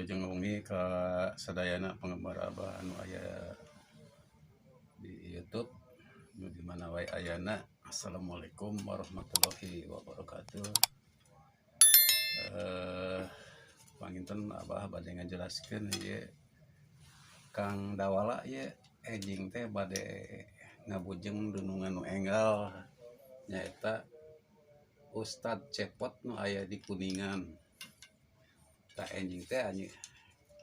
Wilujeng wengi ka sadayana penggemar Abah anu aya di YouTube nu di mana wae ayana. Assalamualaikum warahmatullahi wabarakatuh. Panginten Abah bade ngajelaskeun ieu Kang Dawala ieu enjing teh bade ngabujeng dunungan nu enggal nyaeta Ustad Cepot nu aya di Kuningan. Tah enjing teh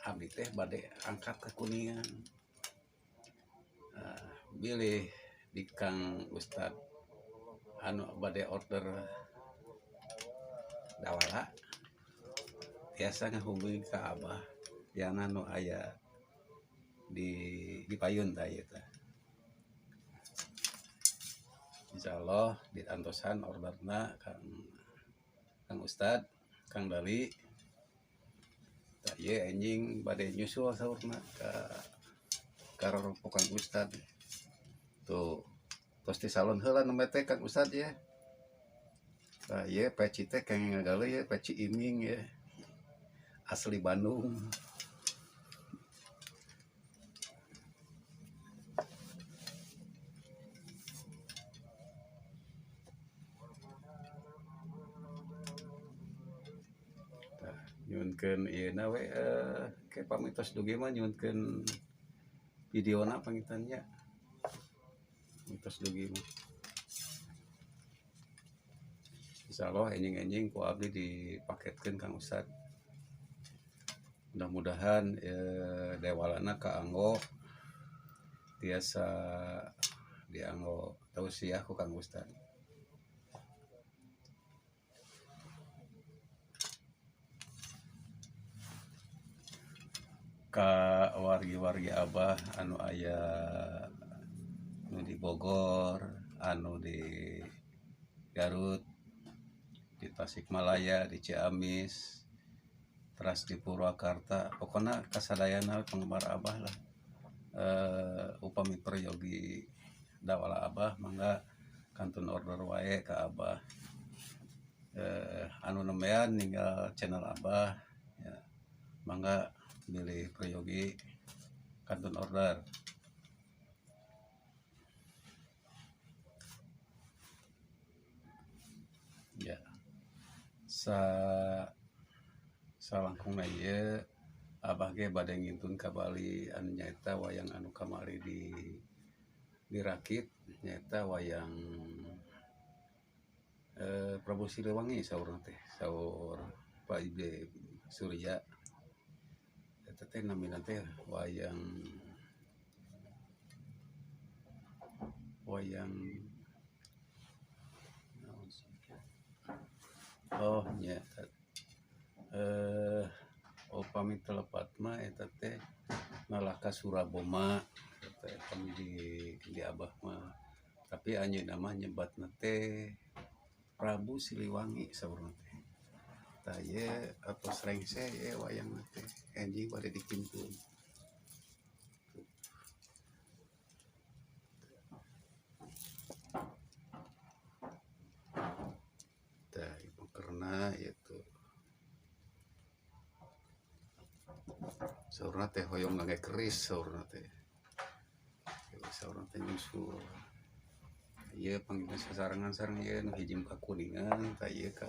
abdi teh bade angkat ke Kuningan. Bilih di Kang Ustad anu bade order Dawala biasa ngahubungi ka Abah yang anu aya di Payun tah ieu teh. Insyaallah diantosan orderna Kang Ustad, Kang Dali. Tah ieu enjing bade nyusul saurna ka rorompokan Ustad. Tuh, tos disalon heula nembe teh Kang Ustad ya. Tah ieu peci teh kenging ngagaluh ya peci iming ya. Asli Bandung. Nyunkeun ieuna we ke pamitos dugi mah nyunkeun videona pangitannya. Mitos dugi mah. Insyaallah enjing-enjing ku abdi dipaketkeun Kang Ustad. Mudah-mudahan dewalana kaanggo tiasa dianggo tausiah ku Kang Ustad. Ka wargi-wargi Abah anu aya nu di Bogor, anu di Garut, di Tasikmalaya, di Ciamis, teras di Purwakarta, pokoknya kasadayana penggemar Abah lah. Upami peryogi Dawala Abah mangga kantun order wae ka Abah. Anu nembean ninggal channel Abah ya, mangga milih peryogi kantun order. Ya. Salangkungna ieu Abah ge bade ngintun ka Bali anu nyaeta wayang anu kamari dirakit nyaeta wayang Prabu Siliwangi saurna teh, saur Pak Ibe Surya. Eta teh namina teh wayang nya upami telepat mah eta teh Nalaka Suraboma eta kami di Abah mah. Tapi anjeunna mah nyebatna teh Prabu Siliwangi saurna teh. Tah ieu atos rengse ieu wayangna teh enjing bade dikintun. Tah karena itu saurna teh hoyong ngage keris saurna teh. Saurna teh nyusul. Ieu panggilan sasarangan sareng ieu nu hiji ka Kuningan, tah ieu ka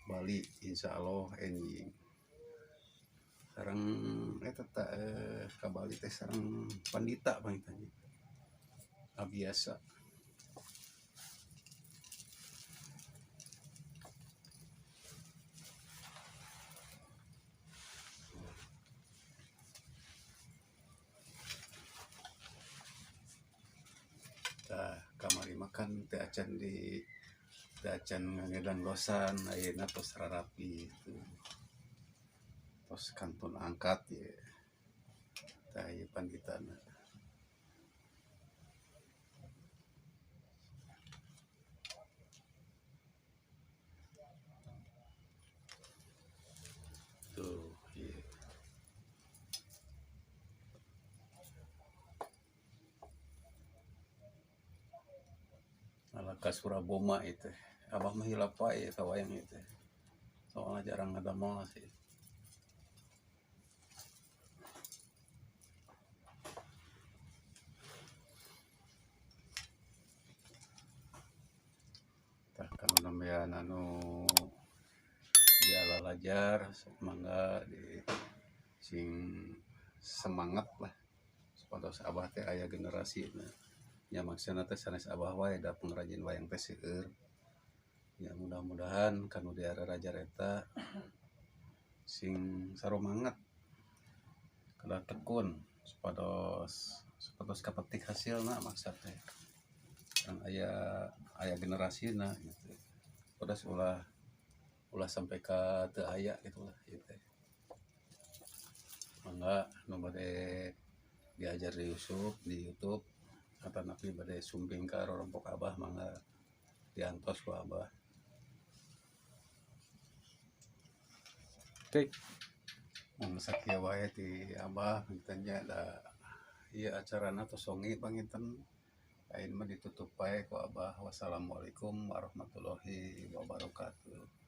Bali insyaallah enjing. Sareng eta teh ka Bali teh sareng pandita pangitannya. Abiasa. Kamari makan teh acan ngangedang losan ayeuna tos rarapi itu. Tos kantun angkat ya. Tah ieu panditana. Tuh, iya. Nalaka Suraboma itu. Abah mah hilap wae ka wayang itu. Soalnya jarang ngadamel sih. sampean anu dialalajar mangga di sing semangat lah supados abah teh aya generasi nya maksudna teh sanes abah wae da pengrajin wayang teh seueur ya mudah-mudahan kanu diararajar eta sing sarumangat kada tekun supados kapetik hasilna maksud teh kan aya generasina gitu terus ulah sampai ka teu aya gitu lah ieu teh mangga nu bade diajar di YouTube atau napi bade sumping ka rorompok abah mangga diantos ku abah. Oke. Mun sakieu wae ti abah nya da ieu acarana tos songi panginten lain mah ditutup bae ku abah. Wassalamualaikum warahmatullahi wabarakatuh.